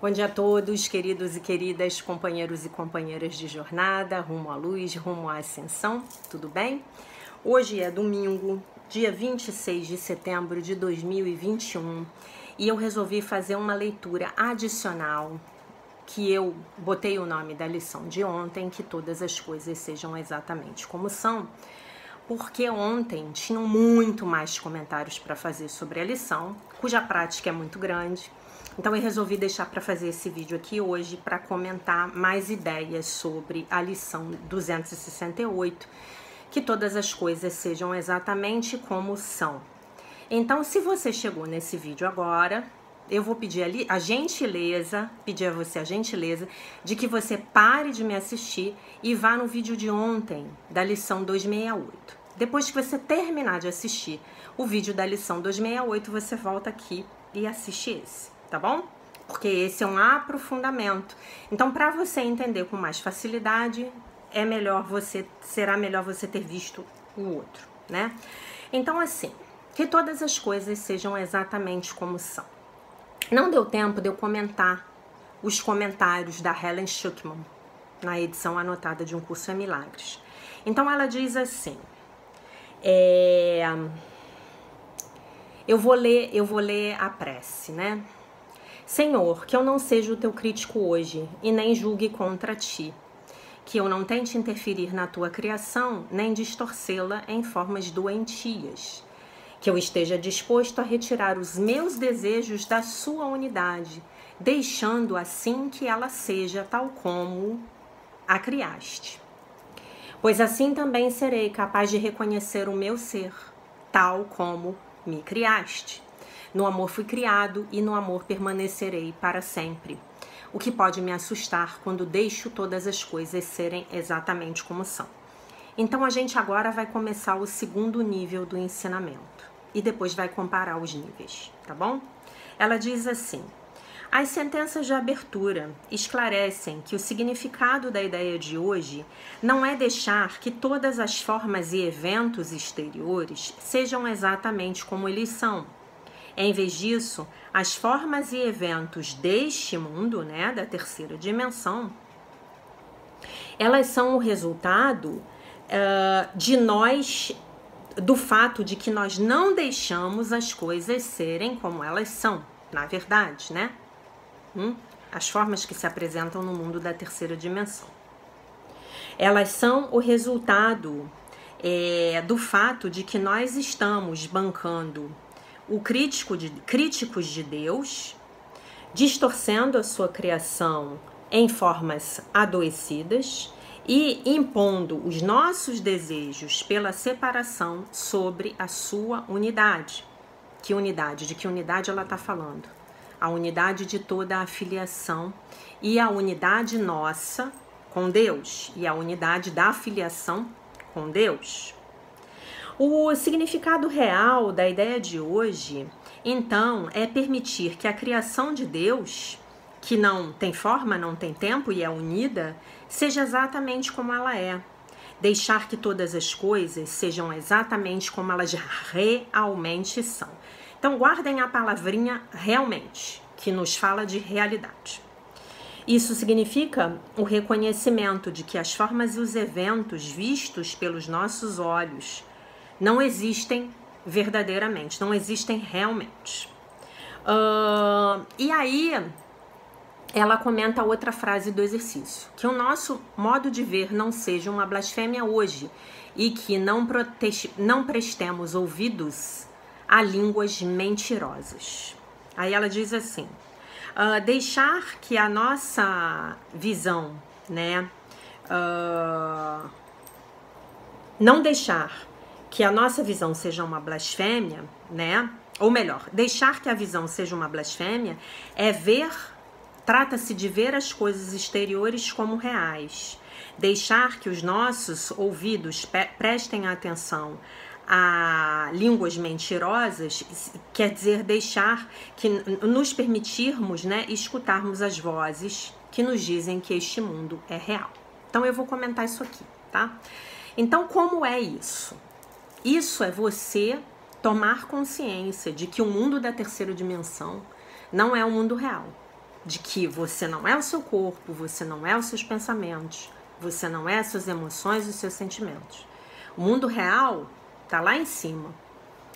Bom dia a todos, queridos e queridas, companheiros e companheiras de jornada, rumo à luz, rumo à ascensão, tudo bem? Hoje é domingo, dia 26 de setembro de 2021, e eu resolvi fazer uma leitura adicional, que eu botei o nome da lição de ontem, que todas as coisas sejam exatamente como são, porque ontem tinham muito mais comentários para fazer sobre a lição, cuja prática é muito grande. Então eu resolvi deixar para fazer esse vídeo aqui hoje para comentar mais ideias sobre a lição 268, que todas as coisas sejam exatamente como são. Então, se você chegou nesse vídeo agora, eu vou pedir a gentileza de que você pare de me assistir e vá no vídeo de ontem, da lição 268. Depois que você terminar de assistir o vídeo da lição 268, você volta aqui e assiste esse. Tá bom? Porque esse é um aprofundamento. Então, para você entender com mais facilidade, será melhor você ter visto o outro, né? Então, assim, que todas as coisas sejam exatamente como são. Não deu tempo de eu comentar os comentários da Helen Schucman na edição anotada de Um Curso em Milagres. Então, ela diz assim: eu vou ler a prece, né? Senhor, que eu não seja o teu crítico hoje e nem julgue contra ti, que eu não tente interferir na tua criação nem distorcê-la em formas doentias, que eu esteja disposto a retirar os meus desejos da sua unidade, deixando assim que ela seja tal como a criaste. Pois assim também serei capaz de reconhecer o meu ser, tal como me criaste. No amor fui criado e no amor permanecerei para sempre. O que pode me assustar quando deixo todas as coisas serem exatamente como são. Então a gente agora vai começar o segundo nível do ensinamento e depois vai comparar os níveis, tá bom? Ela diz assim: as sentenças de abertura esclarecem que o significado da ideia de hoje não é deixar que todas as formas e eventos exteriores sejam exatamente como eles são. Em vez disso, as formas e eventos deste mundo, né, da terceira dimensão, elas são o resultado do fato de que nós não deixamos as coisas serem como elas são, na verdade, né? As formas que se apresentam no mundo da terceira dimensão. Elas são o resultado do fato de que nós estamos bancando críticos de Deus, distorcendo a sua criação em formas adoecidas e impondo os nossos desejos pela separação sobre a sua unidade. De que unidade ela está falando? A unidade de toda a filiação e a unidade nossa com Deus e a unidade da filiação com Deus. O significado real da ideia de hoje, então, é permitir que a criação de Deus, que não tem forma, não tem tempo e é unida, seja exatamente como ela é. Deixar que todas as coisas sejam exatamente como elas realmente são. Então, guardem a palavrinha realmente, que nos fala de realidade. Isso significa o reconhecimento de que as formas e os eventos vistos pelos nossos olhos não existem verdadeiramente, não existem realmente. E aí, ela comenta outra frase do exercício: que o nosso modo de ver não seja uma blasfêmia hoje e que não prestemos ouvidos a línguas mentirosas. Aí ela diz assim: deixar que a nossa visão, né, não deixar que a nossa visão seja uma blasfêmia, né? Ou melhor, deixar que a visão seja uma blasfêmia trata-se de ver as coisas exteriores como reais. Deixar que os nossos ouvidos prestem atenção a línguas mentirosas quer dizer deixar que nos permitirmos, né, escutarmos as vozes que nos dizem que este mundo é real. Então eu vou comentar isso aqui, tá? Então, como é isso? Isso é você tomar consciência de que o mundo da terceira dimensão não é o mundo real. de que você não é o seu corpo, você não é os seus pensamentos, você não é as suas emoções e os seus sentimentos. O mundo real está lá em cima.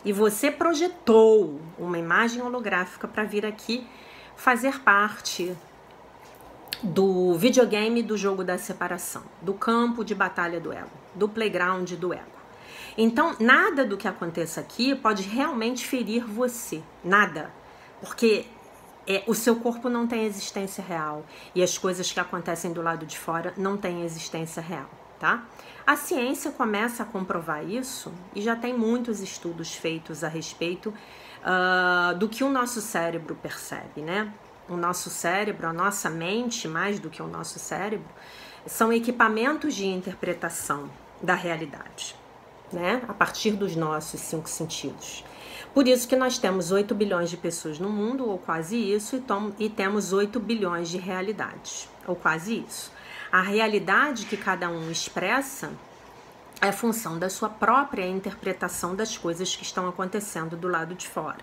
E você projetou uma imagem holográfica para vir aqui fazer parte do videogame do jogo da separação, do campo de batalha do ego, do playground do ego. Então, nada do que aconteça aqui pode realmente ferir você. Nada. Porque o seu corpo não tem existência real. E as coisas que acontecem do lado de fora não têm existência real, tá? A ciência começa a comprovar isso e já tem muitos estudos feitos a respeito do que o nosso cérebro percebe, né? O nosso cérebro, a nossa mente, mais do que o nosso cérebro, são equipamentos de interpretação da realidade, né? A partir dos nossos 5 sentidos. Por isso que nós temos 8 bilhões de pessoas no mundo, ou quase isso, e temos 8 bilhões de realidades, ou quase isso. A realidade que cada um expressa é função da sua própria interpretação das coisas que estão acontecendo do lado de fora.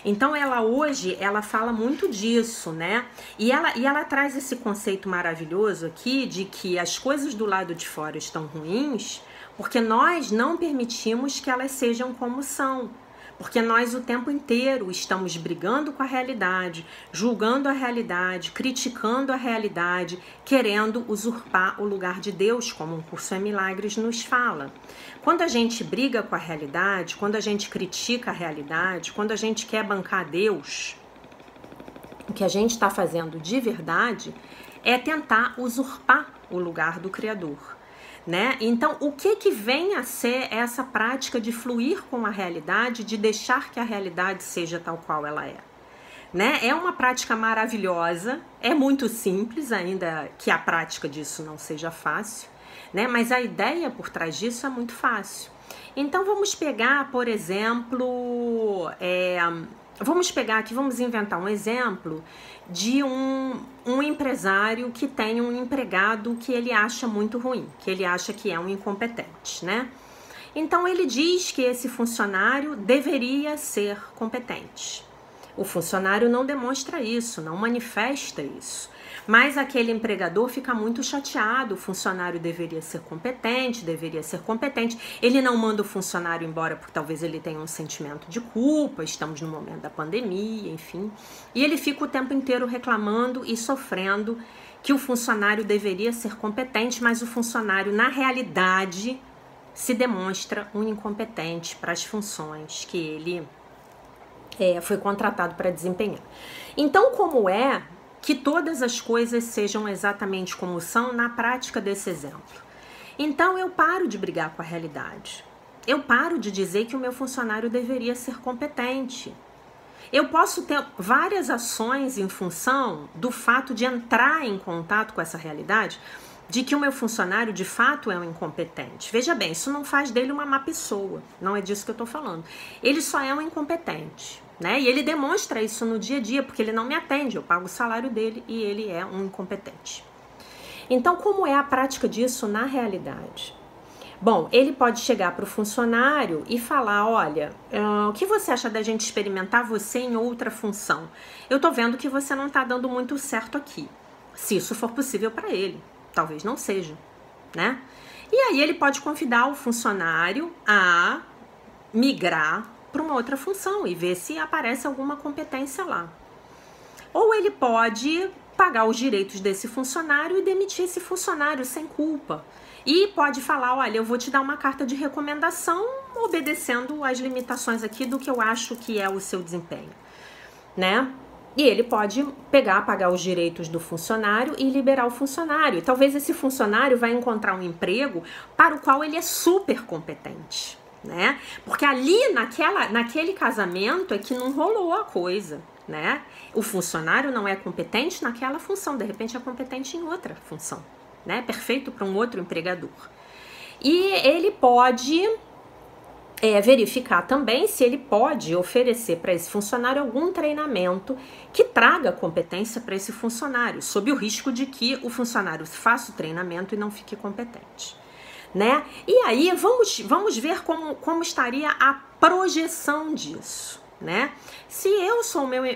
Então ela hoje, ela fala muito disso, né? E ela traz esse conceito maravilhoso aqui de que as coisas do lado de fora estão ruins porque nós não permitimos que elas sejam como são. Porque nós o tempo inteiro estamos brigando com a realidade, julgando a realidade, criticando a realidade, querendo usurpar o lugar de Deus, como um curso em milagres nos fala. Quando a gente briga com a realidade, quando a gente critica a realidade, quando a gente quer bancar Deus, o que a gente está fazendo de verdade é tentar usurpar o lugar do Criador. Né? Então, o que vem a ser essa prática de fluir com a realidade, de deixar que a realidade seja tal qual ela é? Né? É uma prática maravilhosa, é muito simples, ainda que a prática disso não seja fácil, né? Mas a ideia por trás disso é muito fácil. Então, vamos pegar, por exemplo, vamos inventar um exemplo de um empresário que tem um empregado que ele acha muito ruim, que ele acha que é um incompetente, né? Então ele diz que esse funcionário deveria ser competente. O funcionário não demonstra isso, não manifesta isso. Mas aquele empregador fica muito chateado, o funcionário deveria ser competente, ele não manda o funcionário embora porque talvez ele tenha um sentimento de culpa, estamos no momento da pandemia, enfim. E ele fica o tempo inteiro reclamando e sofrendo que o funcionário deveria ser competente, mas o funcionário, na realidade, se demonstra um incompetente para as funções que ele foi contratado para desempenhar. Então, como é que todas as coisas sejam exatamente como são na prática desse exemplo? Então eu paro de brigar com a realidade. Eu paro de dizer que o meu funcionário deveria ser competente. Eu posso ter várias ações em função do fato de entrar em contato com essa realidade, de que o meu funcionário de fato é um incompetente. Veja bem, isso não faz dele uma má pessoa, não é disso que eu estou falando. Ele só é um incompetente. Né? E ele demonstra isso no dia a dia, porque ele não me atende, eu pago o salário dele e ele é um incompetente. Então, como é a prática disso na realidade? Bom, ele pode chegar para o funcionário e falar, olha, o que você acha da gente experimentar você em outra função? Eu tô vendo que você não tá dando muito certo aqui. Se isso for possível para ele, talvez não seja, né? E aí ele pode convidar o funcionário a migrar para uma outra função e ver se aparece alguma competência lá. Ou ele pode pagar os direitos desse funcionário e demitir esse funcionário sem culpa. E pode falar, olha, eu vou te dar uma carta de recomendação obedecendo às limitações aqui do que eu acho que é o seu desempenho, né? E ele pode pagar os direitos do funcionário e liberar o funcionário. E talvez esse funcionário vai encontrar um emprego para o qual ele é super competente, né? Porque ali naquele casamento é que não rolou a coisa, né? O funcionário não é competente naquela função, de repente é competente em outra função, né? Perfeito para um outro empregador. E ele pode verificar também se ele pode oferecer para esse funcionário algum treinamento que traga competência para esse funcionário, sob o risco de que o funcionário faça o treinamento e não fique competente. Né? E aí vamos ver como estaria a projeção disso. né? Se eu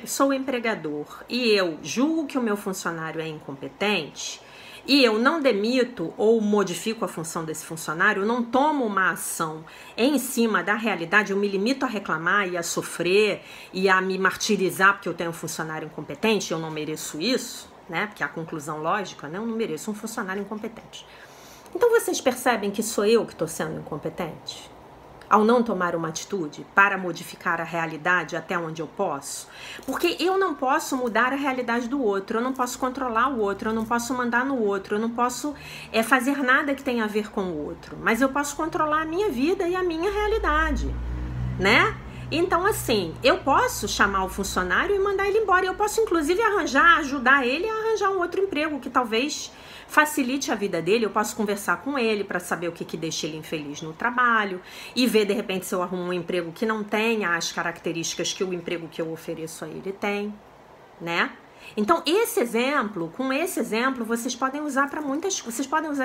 sou empregador e eu julgo que o meu funcionário é incompetente e eu não demito ou modifico a função desse funcionário, eu não tomo uma ação em cima da realidade, eu me limito a reclamar e a sofrer e a me martirizar porque eu tenho um funcionário incompetente, eu não mereço isso, né? Porque é a conclusão lógica, né? Eu não mereço um funcionário incompetente. Então vocês percebem que sou eu que estou sendo incompetente? Ao não tomar uma atitude para modificar a realidade até onde eu posso? Porque eu não posso mudar a realidade do outro, eu não posso controlar o outro, eu não posso mandar no outro, eu não posso fazer nada que tenha a ver com o outro, mas eu posso controlar a minha vida e a minha realidade, né? Então, assim, eu posso chamar o funcionário e mandar ele embora, eu posso inclusive ajudar ele a arranjar um outro emprego que talvez facilite a vida dele, eu posso conversar com ele para saber o que deixa ele infeliz no trabalho e ver, de repente, se eu arrumo um emprego que não tenha as características que o emprego que eu ofereço a ele tem, né? Então, com esse exemplo, vocês podem usar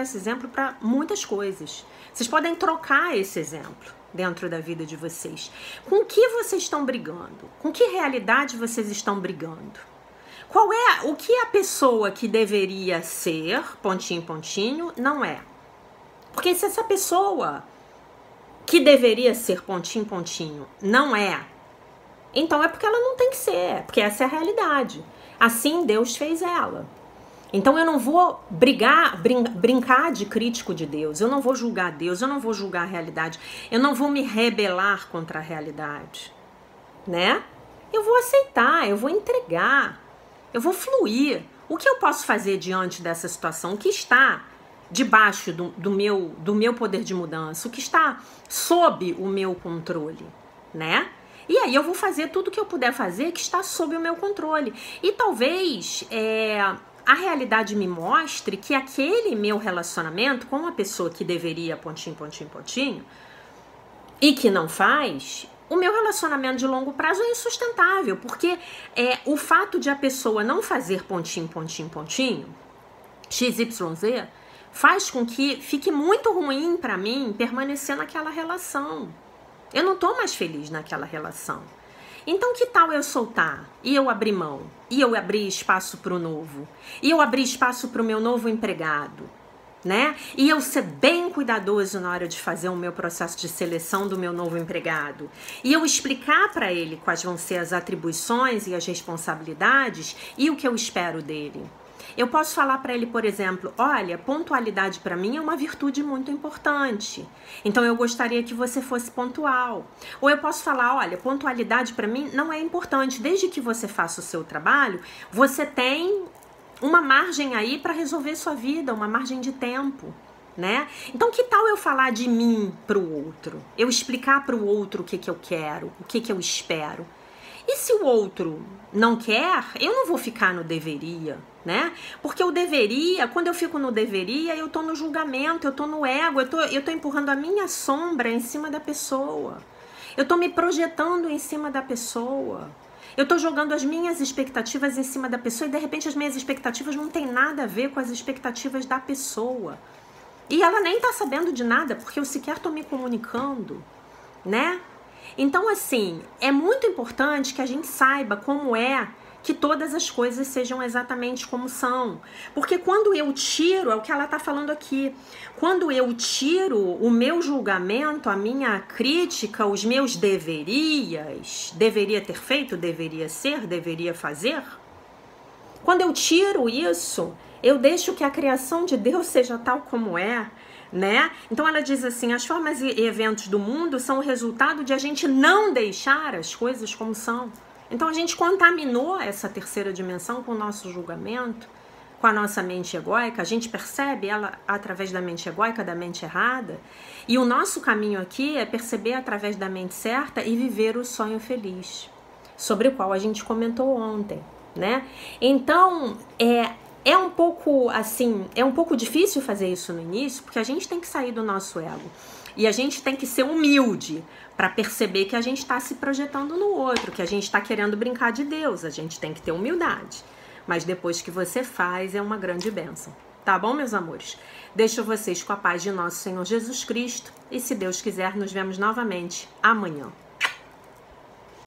esse exemplo para muitas coisas. Vocês podem trocar esse exemplo dentro da vida de vocês. Com que vocês estão brigando? Com que realidade vocês estão brigando? O que a pessoa que deveria ser, pontinho, pontinho, não é? Porque se essa pessoa que deveria ser, pontinho, pontinho, não é, então é porque ela não tem que ser, porque essa é a realidade. Assim Deus fez ela. Então eu não vou brincar de crítico de Deus, eu não vou julgar Deus, eu não vou julgar a realidade, eu não vou me rebelar contra a realidade, né? Eu vou aceitar, eu vou entregar. Eu vou fluir. O que eu posso fazer diante dessa situação? O que está debaixo do meu poder de mudança? O que está sob o meu controle, né? E aí eu vou fazer tudo o que eu puder fazer que está sob o meu controle. E talvez a realidade me mostre que aquele meu relacionamento com a pessoa que deveria pontinho, pontinho, pontinho e que não faz... O meu relacionamento de longo prazo é insustentável, porque o fato de a pessoa não fazer pontinho, pontinho, pontinho, XYZ, faz com que fique muito ruim para mim permanecer naquela relação. Eu não tô mais feliz naquela relação. Então que tal eu soltar e eu abrir mão, e eu abrir espaço para o novo, e eu abrir espaço para o meu novo empregado, né? E eu ser bem cuidadoso na hora de fazer o meu processo de seleção do meu novo empregado. E eu explicar para ele quais vão ser as atribuições e as responsabilidades e o que eu espero dele. Eu posso falar para ele, por exemplo, olha, pontualidade para mim é uma virtude muito importante. Então eu gostaria que você fosse pontual. Ou eu posso falar, olha, pontualidade para mim não é importante. Desde que você faça o seu trabalho, você tem uma margem aí para resolver sua vida, uma margem de tempo, né? Então que tal eu falar de mim para o outro? Eu explicar para o outro o que eu quero, o que eu espero. E se o outro não quer, eu não vou ficar no deveria, né? Porque o deveria, quando eu fico no deveria, eu tô no julgamento, eu tô no ego, eu tô empurrando a minha sombra em cima da pessoa. Eu tô me projetando em cima da pessoa. Eu tô jogando as minhas expectativas em cima da pessoa e de repente as minhas expectativas não tem nada a ver com as expectativas da pessoa. E ela nem tá sabendo de nada, porque eu sequer tô me comunicando, né? Então, assim, é muito importante que a gente saiba como é que todas as coisas sejam exatamente como são. Porque quando eu tiro, é o que ela tá falando aqui, quando eu tiro o meu julgamento, a minha crítica, os meus deverias, deveria ter feito, deveria ser, deveria fazer, quando eu tiro isso, eu deixo que a criação de Deus seja tal como é, né? Então ela diz assim, as formas e eventos do mundo são o resultado de a gente não deixar as coisas como são. Então a gente contaminou essa terceira dimensão com o nosso julgamento, com a nossa mente egóica, a gente percebe ela através da mente egóica, da mente errada, e o nosso caminho aqui é perceber através da mente certa e viver o sonho feliz, sobre o qual a gente comentou ontem, né? Então, é um pouco assim, é um pouco difícil fazer isso no início, porque a gente tem que sair do nosso ego. E a gente tem que ser humilde para perceber que a gente está se projetando no outro, que a gente está querendo brincar de Deus. A gente tem que ter humildade. Mas depois que você faz, é uma grande bênção. Tá bom, meus amores? Deixo vocês com a paz de nosso Senhor Jesus Cristo. E se Deus quiser, nos vemos novamente amanhã.